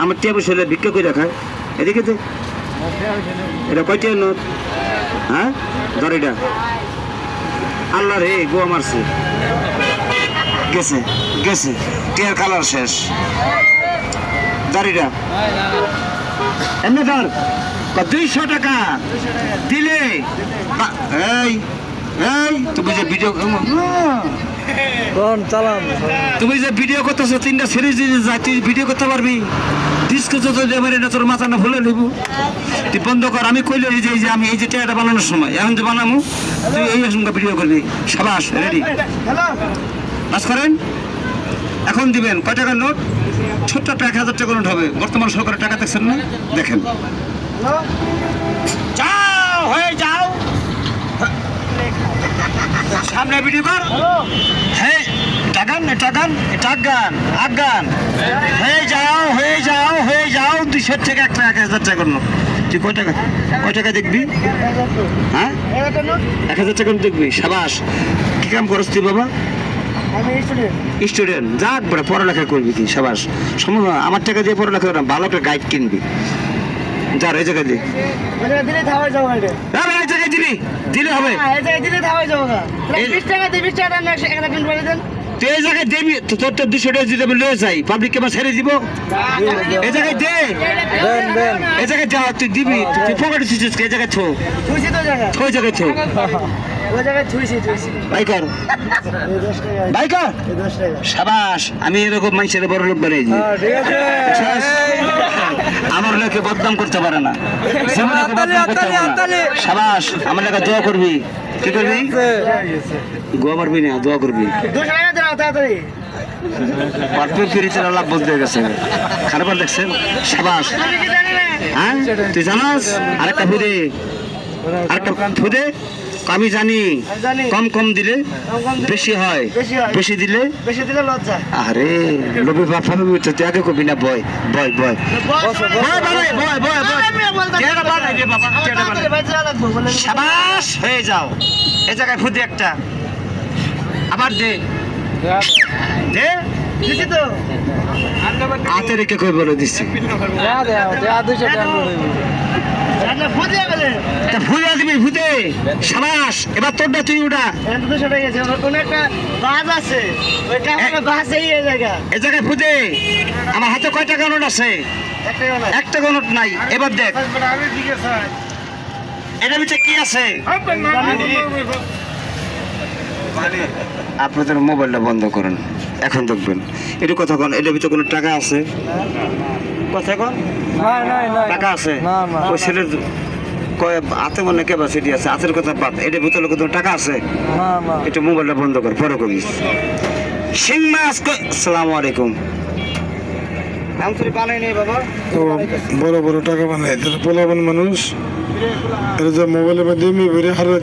আমার টিয়া পয়সা হলে ভিক্ষা করে খায় এদিকে তো এটা কয়টা নোট হ্যাঁ ধর এটা আল্লাহ রে গোয়া মারছে গেছে গেছে টিয়ার কালার শেষ দাড়িটা এমনি ধর 200 টাকা দিলে এই এই তুমি যে ভিডিও তুমি যে ভিডিও করতেছো 3টা সিরিজ যায় তুই ভিডিও করতে পারবি ডিসকে যত দেবে না তোর মাথা না ভুলে নেবো তুই বন্ধ কর আমি কইলে এই যে আমি এই যে টিয়াটা বানানোর সময় এখন যে বানাবো তুই এই সঙ্গে ভিডিও করবি সাবাস রেডি বাস করেন এখন দিবেন কয় টাকার নোট ছোট্ট একটা 1000 টাকার নোট হবে বর্তমান সরকারের টাকা দেখছেন না দেখেন যাও হয়ে যাও সামনে ভিডিও কর হ্যাঁ টাকান টাকান টাকান আগান হয়ে যাও হয়ে যাও হয়ে যাও 200 থেকে 1000 টাকা নোট তুই কয় টাকা দেখবি হ্যাঁ 1000 টাকা দেখবি সাবাস কি কাম করছ তুই বাবা স্টুডেন্ট যাক বড় পড়ালেখা করবি তুই সাবাস সম্ভব আমার টাকা দিয়ে পড়ালেখা কর ভালো একটা গাইড কিনবি যার এই জায়গায় দিয়ে এই জায়গায় দিবি দিলে হবে তুই এই জায়গায় দেবি তোর তো 200 টাকা দিতে লয়ে যাই পাবলিক কে ছেড়ে দিব এই জায়গায় দে এই জায়গায় যা তুই দিবি তুই পকেটে ছিছিস এই জায়গায় থো ওই জায়গায় থো বাইকার বাইকার সাবাস আমি এরকম মানুষের বড় লোক বানিয়েছি আমার লোকে বদনাম করতে পারে না সাবাস আমার লোকে দোয়া করবি কি করবি গোয়া মারবি না দোয়া করবি লাভ বলতে গেছে খারাপ দেখছেন সাবাস হ্যাঁ তুই জানাস আরেকটা ফুদে আরেকটা ফুদে আমি জানি কম কম দিলে বেশি হয় বেশি দিলে আরে লোভে বাপ তুই আগে কবি না বয় বয় বয় সাবাস হয়ে যাও এ জায়গায় ফুদে একটা আবার দে দে হাতে রেখে কই বলে দিচ্ছি ফুলে দিবি ফুটে সাবাস এবার তোরটা তুই উঠা এ জায়গায় ফুটে আমার হাতে কয় টাকা নোট আছে 1 টাকা নোট নাই এবার দেখ এটার ভিতরে কি আছে আপনাদের মোবাইলটা বন্ধ করুন এখন দেখবেন এটা কথা কোন এটার ভিতরে কোনো টাকা আছে কথা কোন টাকা আছে ওই ছেলের কয় হাতে মনে ক্যাপাসিটি আছে হাতের কথা বাদ এটার ভিতরে কোনো টাকা আছে এটা মোবাইলটা বন্ধ কর পরে কবি সিং মাস আসসালামু আলাইকুম তো বড় বড় টাকা বানায় পোলাবান মানুষ মোবাইলের মাধ্যমে হারা